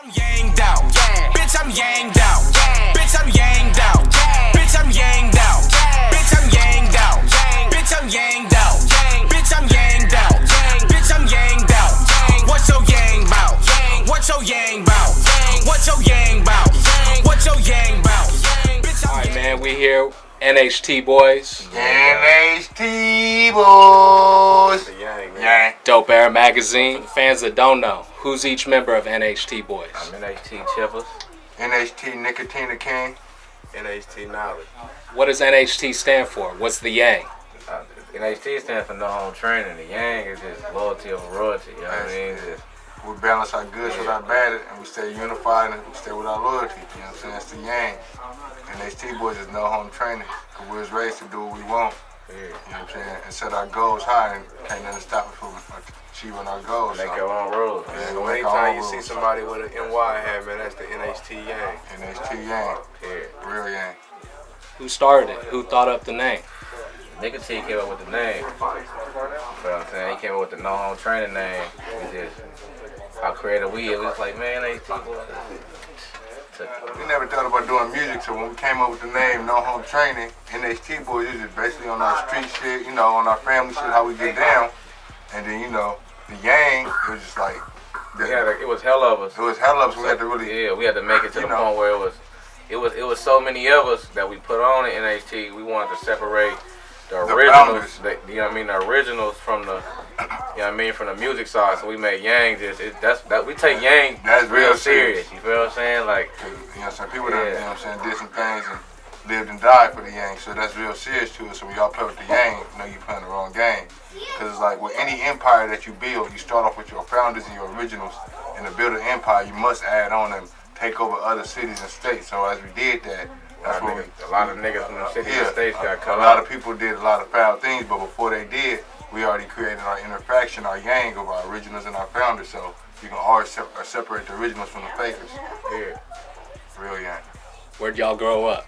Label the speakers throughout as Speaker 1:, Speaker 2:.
Speaker 1: I'm yanged out. Bitch, I'm yanged out. Bitch, I'm yanged out. Bitch, I'm yanged out. Bitch, I'm yanged out. Bitch, I'm yanged out. Bitch, I'm yanged out. Bitch, I'm yanged out. What's your yang bout? What's your yang bout? What's your yang bout? What's your yang bout?
Speaker 2: Alright, man, we here. NHT BOYZ.
Speaker 3: NHT BOYZ.
Speaker 2: Yang. Dope Air Magazine. For fans that don't know, who's each member of NHT BOYZ?
Speaker 4: I'm NHT Chippers.
Speaker 3: NHT Nicotina King.
Speaker 4: NHT Knowledge.
Speaker 2: What does NHT stand for? What's the Yang?
Speaker 4: NHT stands for No Home Training. The Yang is just loyalty over royalty. You know what I mean? Just,
Speaker 3: we balance our goods with our bad, and we stay unified, and we stay with our loyalty. You know what I'm saying? It's the Yang. NHT BOYZ is no home training, because we was raised to do what we want.
Speaker 4: yeah.
Speaker 3: You know what I'm saying? And set our goals high, and can't nothing stop us from achieving our goals.
Speaker 4: Make your own rules.
Speaker 3: Yeah,
Speaker 5: So
Speaker 3: make our
Speaker 5: anytime
Speaker 3: own
Speaker 5: you see
Speaker 3: rules.
Speaker 5: somebody with an NY hat, man, that's the NHT Yang.
Speaker 3: NHT Yang.
Speaker 4: Yeah.
Speaker 3: Real Yang.
Speaker 2: Who started it? Who thought up the name?
Speaker 4: Nigga T came up with the name. You know what I'm saying? He came up with the No Home Training name. We just, how creative we is. We was like, man, NHT boy.
Speaker 3: We never thought about doing music, so when we came up with the name No Home Training, NHT BOYZ is just basically on our street shit, you know, on our family shit, how we get down. And then, you know, the Yang, it was just like,
Speaker 4: It was hell of us.
Speaker 3: it was hell up, so we had to really,
Speaker 4: Yeah, we had to make it to
Speaker 3: You
Speaker 4: the
Speaker 3: know.
Speaker 4: point where it was so many of us that we put on in NHT. We wanted to separate the originals,
Speaker 3: founders.
Speaker 4: you know what I mean, the originals from the, you know what I mean, from the music side. So we made Yang we take Yang
Speaker 3: That's
Speaker 4: real
Speaker 3: real
Speaker 4: serious. You feel what I'm saying? Like,
Speaker 3: you know, some people that,
Speaker 4: Yeah.
Speaker 3: you know what I'm saying, did some things and lived and died for the Yang, so that's real serious to us. So when y'all play with the Yang, you know you're playing the wrong game. Because it's like with any empire that you build, you start off with your founders and your originals, and to build an empire, you must add on and take over other cities and states. So as we did that, that's what we,
Speaker 4: a lot of niggas from the cities and states got cut
Speaker 3: a lot
Speaker 4: off.
Speaker 3: of people did a lot of foul things, but before they did, we already created our inner faction, our Yang of our originals and our founders. So you can always separate the originals from the fakers.
Speaker 4: Yeah.
Speaker 3: Real Yang.
Speaker 2: Where'd y'all grow up?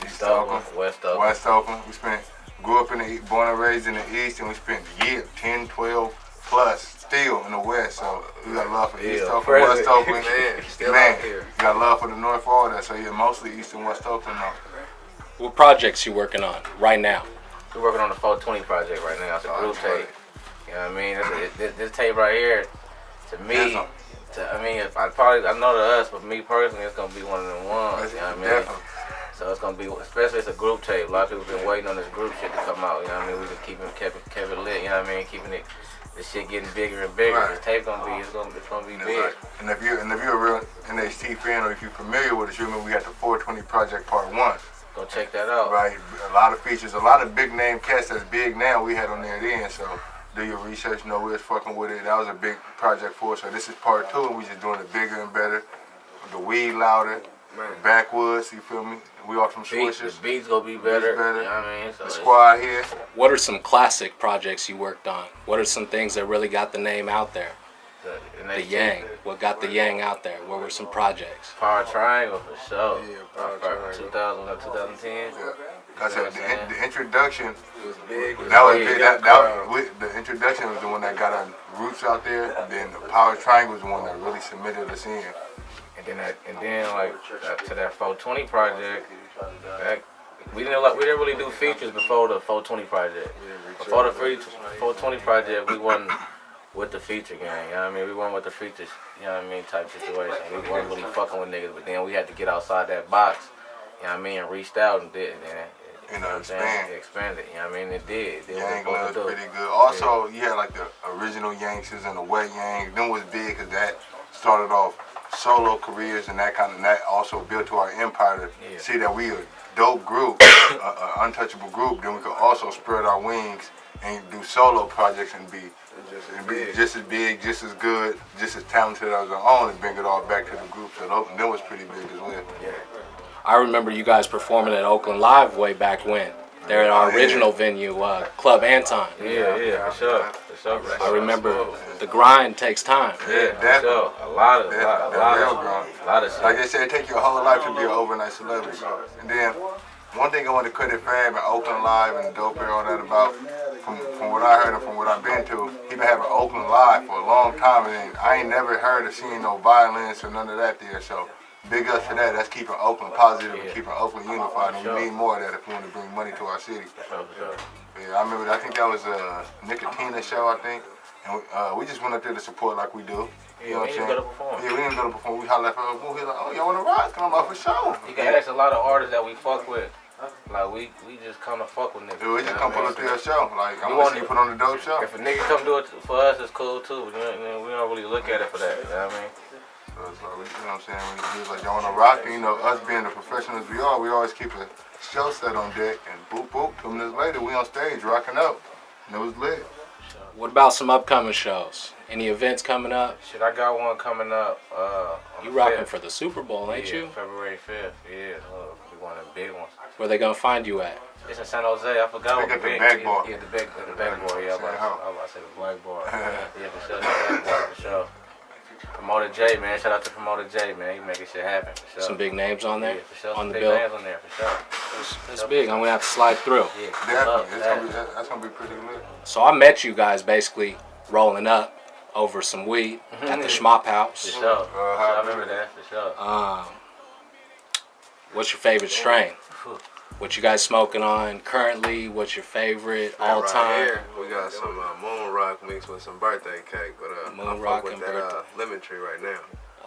Speaker 4: East Oakland, West Oakland.
Speaker 3: West Oakland. Grew up in the born and raised in the East, and we spent years, 10, 12 plus, still in the West. So we got love for East Oakland,
Speaker 4: present.
Speaker 3: West Oakland.
Speaker 5: Man, still
Speaker 3: Man,
Speaker 5: out here.
Speaker 3: you got love for the North, all that. So yeah, mostly East and West Oakland now.
Speaker 2: What projects you working on right now?
Speaker 4: We're working on the 420 project right now. It's a group tape. You know what I mean? This tape right here, to me, I know to us, but me personally, it's gonna be one of them ones. You know what I mean?
Speaker 3: Definitely.
Speaker 4: So it's gonna be, especially it's a group tape. A lot of people been waiting on this group shit to come out. You know what I mean? We just kept it lit. You know what I mean? Keeping it, this shit getting bigger and bigger.
Speaker 3: Right.
Speaker 4: This tape it's gonna be
Speaker 3: That's
Speaker 4: big.
Speaker 3: right. And if you're a real NHT fan, or if you're familiar with us, you remember we got the 420 Project Part 1.
Speaker 4: Go check that out.
Speaker 3: Right, a lot of features, a lot of big name cats that's big now we had on there then, so do your research, know we was fucking with it. That was a big project for us, so this is part 2, and we just doing it bigger and better. The weed louder, the backwoods, you feel me? We off some
Speaker 4: The
Speaker 3: switches.
Speaker 4: beats gonna be better.
Speaker 3: better.
Speaker 4: You know what I mean? So
Speaker 3: The squad here.
Speaker 2: What are some classic projects you worked on? What are some things that really got the name out there? The Yang. What got the Yang out there? What were some projects?
Speaker 4: Power Triangle for sure.
Speaker 5: Yeah, Power Triangle.
Speaker 4: 2010.
Speaker 3: Yeah. I said the introduction.
Speaker 5: It was big.
Speaker 3: That was
Speaker 4: Yeah,
Speaker 3: big. The introduction was the one that got our roots out there. And then the Power Triangle was the one that really cemented us in.
Speaker 4: And then like to that 420 project, we didn't really do features before the 420 project. Before the 420 project, we wasn't with the feature gang. You know what I mean? We weren't with the features. You know what I mean? Type situation. We weren't really fucking with niggas. But then we had to get outside that box. You know what I mean? And reached out and did. You know what I'm saying? It expanded. You know what I mean? It did.
Speaker 3: Yang was pretty good. Also, you had like the original Yankees and the Wet Yang. Them was big because that started off solo careers and that also built to our empire to see that we a dope group, an untouchable group. Then we could also spread our wings and do solo projects and be just as big, just as good, just as talented as our own, and bring it all back to the group. So that was pretty big as well.
Speaker 4: Yeah.
Speaker 2: I remember you guys performing at Oakland Live way back when. They're at our original venue, Club Anton.
Speaker 4: Yeah, for sure.
Speaker 2: I remember the grind takes time.
Speaker 4: Yeah, for sure. A lot of shit.
Speaker 3: Like they said, it takes you a whole life to be an overnight celebrity. And then, one thing I want to credit Fab and Oakland Live and Dope and all that about, from what I heard and from what I've been to, he been having Oakland live for a long time, and I ain't never heard of seeing no violence or none of that there. So big ups to that. That's keeping Oakland positive and keeping Oakland unified, and we need more of that if we want to bring money to our city. Yeah, I remember. I think that was a Nicotina show, I think, and we just went up there to support like we do. You know what I'm saying? Yeah, we didn't go to perform. We hollered at him. He was like, "Oh, y'all want to rock? Come on, for sure."
Speaker 4: You can ask a lot of artists that we fuck with. Like we just come to fuck with niggas.
Speaker 3: Yeah, we just come put up to a show. Like I'm gonna see you put on a dope show.
Speaker 4: If a nigga come do it for us, it's cool too. We don't really look at it for that. You know what I mean?
Speaker 3: So it's like, you know what I'm saying? He was like, "Y'all want to rock?" And, you know, us being the professionals we are, we always keep a show set on deck. And boop boop, 2 minutes later, we on stage rocking out, and it was lit.
Speaker 2: What about some upcoming shows? Any events coming up?
Speaker 4: Shit, I got one coming up.
Speaker 2: You rocking for the Super Bowl, ain't you?
Speaker 4: February 5th. Yeah, we one of the big ones.
Speaker 2: Where they gonna find you at?
Speaker 4: It's in San Jose. I forgot what
Speaker 3: the back bar.
Speaker 4: Yeah, the back bar. Yeah, I was about to say the black bar. Yeah, for sure. The black bar, for sure. Promoter J, man. Shout out to Promoter J, man. He making shit happen. For sure.
Speaker 2: Some big names on there?
Speaker 4: Yeah, for sure.
Speaker 2: On the
Speaker 4: big
Speaker 2: bill?
Speaker 4: names on there, for sure.
Speaker 2: That's big. I'm gonna have to slide through.
Speaker 4: Yeah,
Speaker 3: Definitely. That's gonna be pretty lit.
Speaker 2: So I met you guys basically rolling up over some weed at the Schmop
Speaker 4: For
Speaker 2: House.
Speaker 4: sure. I remember that, for sure.
Speaker 2: What's your favorite strain? What you guys smoking on currently? What's your favorite all
Speaker 5: Right
Speaker 2: time?
Speaker 5: here, we got some moon rock mixed with some birthday cake, but
Speaker 2: Moon rock
Speaker 5: with
Speaker 2: and
Speaker 5: that
Speaker 2: birthday.
Speaker 5: lemon tree right now.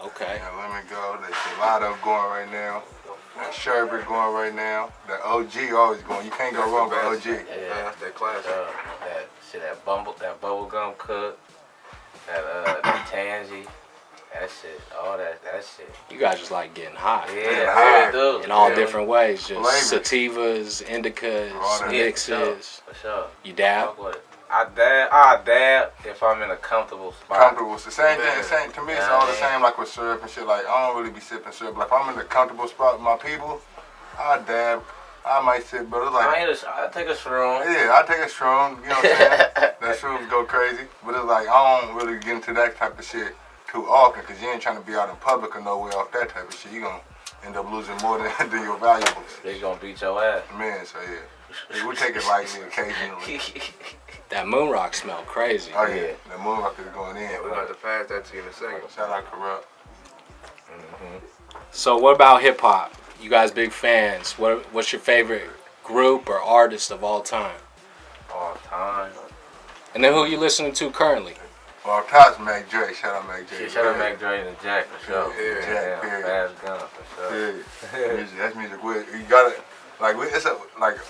Speaker 2: Okay.
Speaker 3: That lemon go, that gelato going right now, that sherbet going right now, that OG always going. You can't go wrong with OG.
Speaker 4: Yeah,
Speaker 5: That's that classic.
Speaker 4: that shit, that bubble gum cook, that tangy, that shit, all that shit.
Speaker 2: You guys just like getting high.
Speaker 4: Yeah, I do.
Speaker 2: In all
Speaker 4: Yeah.
Speaker 2: different ways. Just
Speaker 3: Flavors.
Speaker 2: sativas, indicas,
Speaker 3: All that.
Speaker 2: mixes.
Speaker 4: For sure.
Speaker 2: You dab?
Speaker 4: Fuck with it. I dab if I'm in a comfortable spot.
Speaker 3: Comfortable. It's the same thing.
Speaker 5: Man.
Speaker 3: Same to me. It's all the same. Like with syrup and shit. Like I don't really be sipping syrup. Like if I'm in a comfortable spot with my people, I dab. I might sip, but it's like
Speaker 4: I take a shroom.
Speaker 3: yeah, I take a shroom. You know what I'm saying? That shrooms go crazy, but it's like I don't really get into that type of shit too often because you ain't trying to be out in public or nowhere off that type of shit. You gonna end up losing more than your valuables.
Speaker 4: They gonna beat your ass.
Speaker 3: Man, so yeah, we take it lightly occasionally.
Speaker 2: That moon rock smell crazy.
Speaker 3: Oh yeah, the moon rock is going in.
Speaker 5: We're going to pass that to you in a second.
Speaker 3: Shout out Corrupt.
Speaker 2: So what about hip hop? You guys big fans. What's your favorite group or artist of all time?
Speaker 4: All time.
Speaker 2: And then who you listening to currently?
Speaker 3: Well, Tops Mac Dre. Shout out Mac Dre.
Speaker 4: Yeah, shout out Mac Dre and Jack for sure.
Speaker 3: Yeah, Jack, period.
Speaker 4: Fast gun for sure.
Speaker 3: Yeah, music, that's music. You gotta like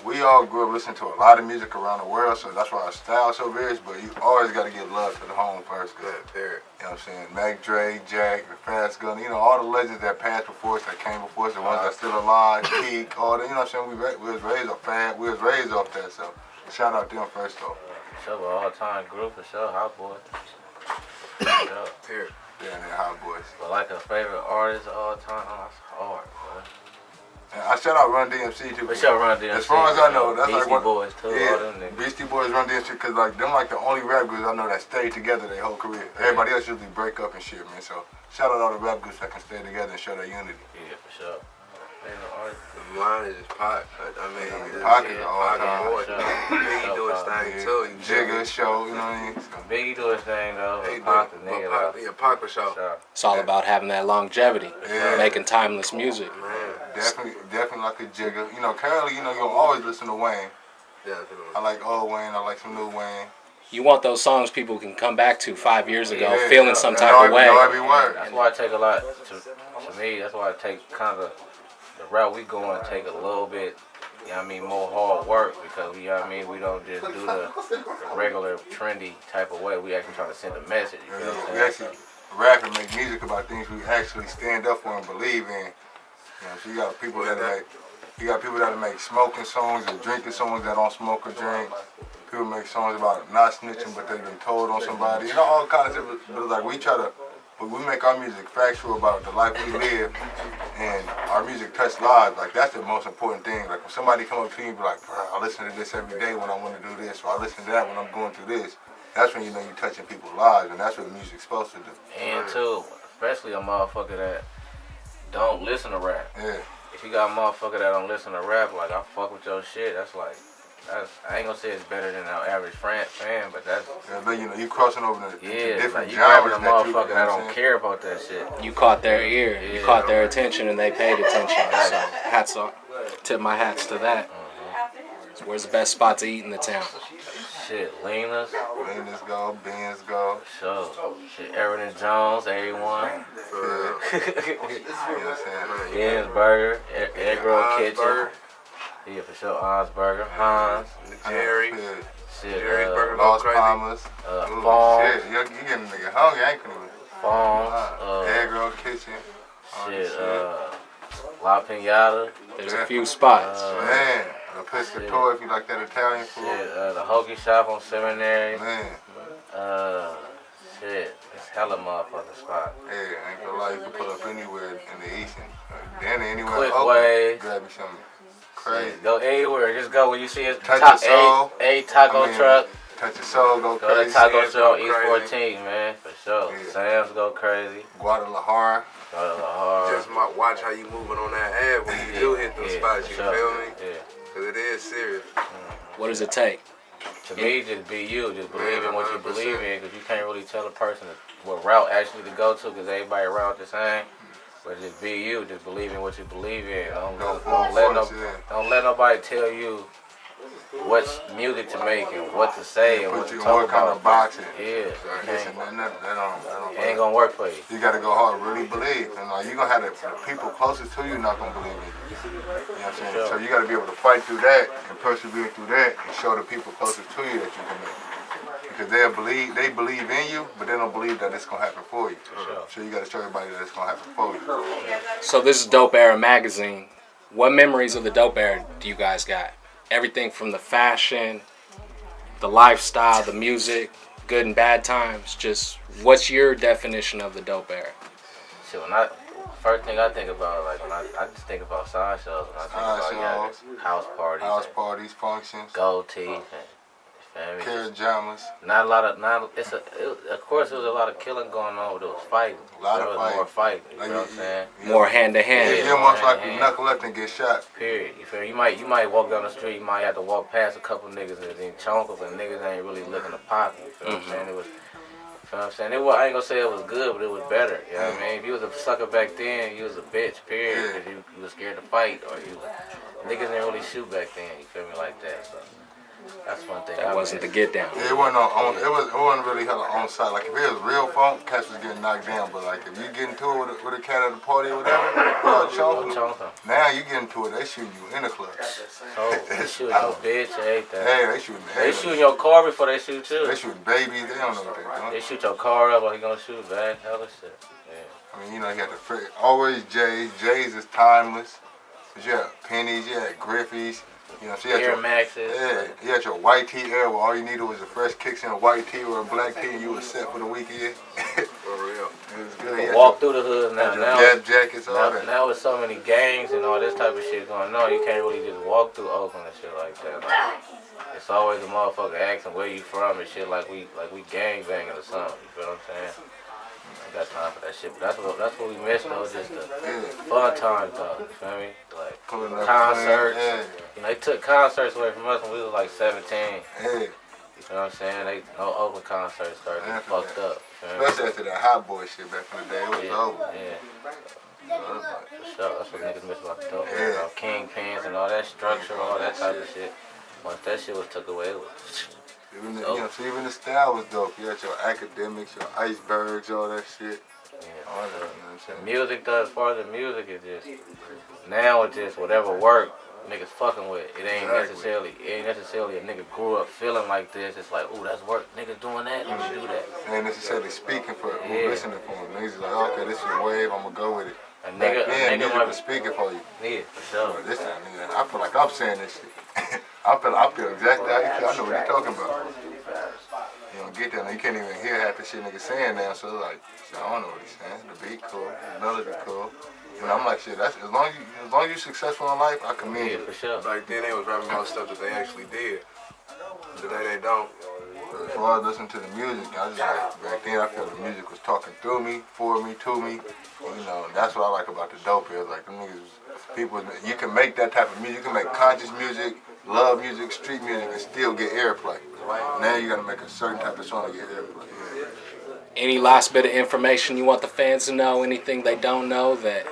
Speaker 3: we all grew up listening to a lot of music around the world, so that's why our style so varies. But you always gotta give love to the home first.
Speaker 5: Yeah, period.
Speaker 3: You know what I'm saying? Mac Dre, Jack, the Fast Gun, you know, all the legends that passed before us, that came before us, the ones that still alive, Peak, all the, you know what I'm saying? We was raised off Fab, we was raised off that, so shout out to them first though.
Speaker 4: For sure, all time group for sure, Hot Boy. For sure.
Speaker 5: Period.
Speaker 3: Yeah, they're Hot Boys.
Speaker 4: But like a favorite artist of all time, that's hard, bro.
Speaker 3: And I shout out Run DMC too.
Speaker 4: For sure, Run DMC.
Speaker 3: As far as I know, that's
Speaker 4: Beastie
Speaker 3: like
Speaker 4: Boys too, all them
Speaker 3: yeah,
Speaker 4: niggas.
Speaker 3: Beastie Boys, Run DMC, cause like them like the only rap groups I know that stay together their whole career. Everybody else usually break up and shit, man. So shout out all the rap groups that can stay together and show their unity.
Speaker 4: Yeah, for sure. Favorite artist.
Speaker 5: Mine is just Pac. I mean,
Speaker 3: Pac is
Speaker 5: yeah,
Speaker 3: all
Speaker 5: Pac
Speaker 3: time.
Speaker 5: boy. He do his thing too.
Speaker 3: Jigga show, you know what I mean? So,
Speaker 4: Biggie do his thing though.
Speaker 5: He
Speaker 4: Pac
Speaker 5: do.
Speaker 4: the nigga
Speaker 5: But
Speaker 4: though.
Speaker 5: yeah, Pac for sure.
Speaker 4: For sure.
Speaker 2: It's all about having that longevity,
Speaker 3: Yeah.
Speaker 2: making timeless music.
Speaker 5: Man,
Speaker 3: definitely like a Jigga. You know, currently, you know, you'll always listen to Wayne.
Speaker 5: definitely.
Speaker 3: I like old Wayne. I like some new Wayne.
Speaker 2: You want those songs people can come back to 5 years ago,
Speaker 3: Yeah,
Speaker 2: feeling some type
Speaker 3: know
Speaker 2: of way.
Speaker 3: every word.
Speaker 4: That's why I take a lot to me. That's why I take kind of the route we going. Take a little bit. You know what I mean, more hard work because you know what I mean. We don't just do the regular trendy type of way. We actually trying to send a message. You feel what
Speaker 3: We
Speaker 4: I'm
Speaker 3: actually
Speaker 4: saying?
Speaker 3: rap and make music about things we actually stand up for and believe in. You know, so you got people that make smoking songs or drinking songs that don't smoke or drink. People make songs about not snitching but they've been told on somebody. You know, all kinds of different. But it's like we make our music factual about the life we live, and our music touch lives. Like that's the most important thing. Like when somebody come up to you and be like, bro, I listen to this every day when I want to do this, or I listen to that when I'm going through this. That's when you know you're touching people's lives, and that's what music's supposed to do.
Speaker 4: And too, especially a motherfucker that don't listen to rap.
Speaker 3: Yeah.
Speaker 4: If you got a motherfucker that don't listen to rap, like I fuck with your shit, that's like I ain't gonna say it's better than our average fan, but that's
Speaker 3: you crossing over the different
Speaker 4: like you grabbing a
Speaker 3: genres
Speaker 4: motherfucker that don't care about that shit.
Speaker 2: You caught their ear, you caught their attention, and they paid attention. So hats off, tip my hats to that. So where's the best spot to eat in the town?
Speaker 4: Shit, Lena's
Speaker 3: go, Ben's go.
Speaker 4: So, shit, Everett Jones, everyone.
Speaker 3: You know what I'm saying?
Speaker 4: Ben's Burger, Egg Roll Kitchen. Yeah, for sure. Hans Burger, Hans.
Speaker 5: Jerry.
Speaker 4: Shit,
Speaker 5: Jerry's Burger.
Speaker 3: Lost Palmers.
Speaker 4: Phone.
Speaker 3: Shit, you getting a nigga hungry, ain't you?
Speaker 4: Phones.
Speaker 3: Egg Roll Kitchen.
Speaker 4: Shit, La Pinata.
Speaker 2: There's a few spots.
Speaker 3: Man, the Piscatore if you like that Italian food.
Speaker 4: Shit, the Hoagie Shop on Seminary.
Speaker 3: Man.
Speaker 4: Shit, it's hella motherfucking spot.
Speaker 3: Hey, I ain't gonna lie, you can pull up anywhere in the East and then anywhere
Speaker 4: Quick
Speaker 3: open,
Speaker 4: way.
Speaker 3: grab you something crazy.
Speaker 4: Go anywhere, just go when you see a
Speaker 3: Touch your soul.
Speaker 4: A taco truck.
Speaker 3: Touch your soul, go
Speaker 4: Go
Speaker 3: crazy.
Speaker 4: to Taco
Speaker 5: Sam's
Speaker 4: Truck
Speaker 5: go
Speaker 4: East
Speaker 5: crazy.
Speaker 4: 14, man, for sure.
Speaker 3: Yeah.
Speaker 4: Sam's go crazy.
Speaker 3: Guadalajara.
Speaker 4: Go to La Hard.
Speaker 5: Just watch how you moving on that ad when you do hit those spots, you
Speaker 4: for sure.
Speaker 5: feel me?
Speaker 4: Yeah.
Speaker 5: Because it is serious.
Speaker 2: What does it take?
Speaker 4: To me, just be you. Just believe in what you
Speaker 5: 100%.
Speaker 4: believe in, because you can't really tell a person what route actually to go to, because everybody around the same. But just be you. Just believe in what you believe in. Don't let nobody tell you what music to make and what to say and what
Speaker 3: Put
Speaker 4: to
Speaker 3: you in
Speaker 4: talk
Speaker 3: what kind
Speaker 4: about.
Speaker 3: of boxing.
Speaker 4: Yeah,
Speaker 3: Listen, that
Speaker 4: it ain't gonna work for you.
Speaker 3: You gotta go hard, really believe. And like, you gonna have the people closest to you not gonna believe in you. You know what I'm saying?
Speaker 4: Sure.
Speaker 3: So you gotta be able to fight through that and persevere through that and show the people closest to you that you can make it. Because they believe in you, but they don't believe that it's gonna happen for you.
Speaker 4: Sure.
Speaker 3: So you gotta show everybody that it's gonna happen for you.
Speaker 2: So this is Dope Era Magazine. What memories of the Dope Era do you guys got? Everything from the fashion, the lifestyle, the music, good and bad times. Just what's your definition of the Dope Era?
Speaker 4: So first thing I think about, like when I just think about side shows when I think about house parties,
Speaker 3: House parties, functions,
Speaker 4: gold teeth, and
Speaker 3: carrot jammers.
Speaker 4: not a lot of of course there was a lot of killing going on, but there was fighting.
Speaker 3: A lot of
Speaker 4: there was more fighting. You
Speaker 3: Like,
Speaker 4: know what I'm saying?
Speaker 2: More hand to hand.
Speaker 3: You almost like you knuckle up and get shot.
Speaker 4: Period. You feel me? You might walk down the street, you might have to walk past a couple niggas and then chunk them, and niggas ain't really looking to pop you. Feel what I'm saying? It was. You know what I'm saying? I ain't gonna say it was good, but it was better. You know what I mean? If you was a sucker back then, you was a bitch, period. Because you was scared to fight, or niggas didn't really shoot back then. You feel me, like that? So that's one thing.
Speaker 2: That wasn't the get down.
Speaker 3: Yeah, it wasn't really hella on site. Like if it was real funk, cats was getting knocked down. But like if you get into it with a cat at a party or whatever, y'all choking them. Now you get into it, they shooting you in the club.
Speaker 4: So they shooting your bitch, everything.
Speaker 3: Hey, they shooting.
Speaker 4: They shooting your car before they shoot you.
Speaker 3: They shooting babies. They don't know what they're doing.
Speaker 4: They shoot your car up, or he gonna shoot back. Hella shit. Yeah.
Speaker 3: I mean, you know, you got always J's. J's is timeless. But you had pennies, you had Griffies. You know, so you had
Speaker 4: Air Maxes.
Speaker 3: Yeah, you had your white tee era where all you needed was a fresh kicks and a white tee or a black tee, and you was set for the weekend.
Speaker 5: For real.
Speaker 3: It was good.
Speaker 4: You walk through the hood now.
Speaker 3: Gap jackets, all that.
Speaker 4: Now with so many gangs and all this type of shit going on, you can't really just walk through Oakland and shit like that. Like, it's always a motherfucker asking where you from and shit like we gang banging or something. You feel what I'm saying? I got time for that shit, but that's what we missed though, just the fun times though. You feel me? Like concerts. You know, they took concerts away from us when we was like 17.
Speaker 3: Yeah.
Speaker 4: You know what I'm saying? No Oakland concerts started getting fucked up.
Speaker 3: Especially after that hot boy shit back in the day, it was over.
Speaker 4: Yeah. For sure. That's what niggas miss about the dope. You know, kingpins and all that structure, all that type of shit. Once that shit was took away, it was.
Speaker 3: Even the style was dope. You had your academics, your icebergs, all that shit.
Speaker 4: Yeah,
Speaker 3: all that, you know what I'm saying?
Speaker 4: Music though, as far as the music, is just now it's just whatever work niggas fucking with. It ain't necessarily a nigga grew up feeling like this. It's like, ooh, that's work. Niggas doing that, let me do that.
Speaker 3: It ain't necessarily speaking for it, listening for them. Niggas is like, okay, this is your wave, I'm gonna go with it.
Speaker 4: A nigga
Speaker 3: might be speaking for you.
Speaker 4: Yeah, for sure.
Speaker 3: But this time, nigga, I feel like I'm saying this shit. I feel exactly how you feel. I know what you're talking about. You don't get that. You can't even hear half the shit niggas saying now. So it's like, shit, I don't know what he's saying. The beat cool, the melody cool. And I'm like, shit, that's as long as you're successful in life, I commend you.
Speaker 4: For sure.
Speaker 5: Back then they was rapping about stuff that they actually did. Today they don't.
Speaker 3: As far as listening to the music, I was just like, back then I felt the music was talking through me, for me, to me. You know, and that's what I like about the dope is like them niggas, people, you can make that type of music, you can make conscious music, love music, street music, and still get airplay. Now you gotta make a certain type of song to get airplay.
Speaker 2: Any last bit of information you want the fans to know? Anything they don't know that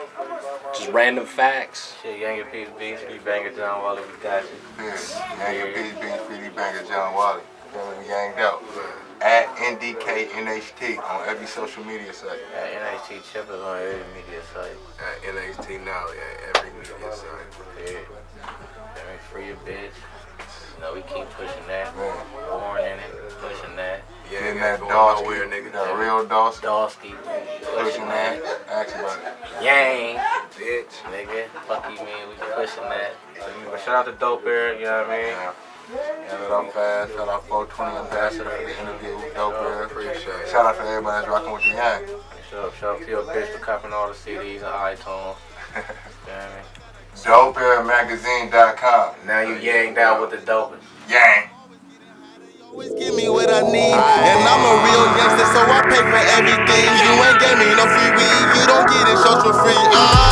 Speaker 2: just random facts?
Speaker 4: Shit, Younger Peace Beats, Free Banger, John Wally, we got you.
Speaker 3: Yeah, Younger Peace Beats, Free Banger, John Wally. We yanged out. At NHT on every social media site.
Speaker 4: At NHT Chippers on every media site.
Speaker 5: At NHT Now, yeah, every media site.
Speaker 4: Yeah. Free your bitch. You know, we keep pushing that. Born in it, pushing that.
Speaker 5: Yeah,
Speaker 3: Getting
Speaker 5: that
Speaker 3: that
Speaker 5: nowhere,
Speaker 3: Dawski,
Speaker 5: nigga.
Speaker 3: that real Dawski.
Speaker 4: Dawski,
Speaker 3: Pushing that. Ask about it.
Speaker 4: Yang,
Speaker 5: Bitch.
Speaker 4: nigga. Fuck you, man. We pushing that. So, shout out to Dope Air, you know what I mean?
Speaker 3: Shout out Fast, shout out 420 Ambassador for the interview with Dope Air.
Speaker 5: Appreciate it.
Speaker 3: Shout out to everybody that's rocking with the Yang.
Speaker 4: Shout out to your bitch for copying all the CDs and iTunes. You know what I mean?
Speaker 3: DopeAirMagazine.com.
Speaker 4: Now you yanged out with the dopest.
Speaker 3: Yang.
Speaker 6: Always give me what I need, and I'm a real gangster, so I pay for everything. You ain't gave me no free weed, you don't get it shows for free.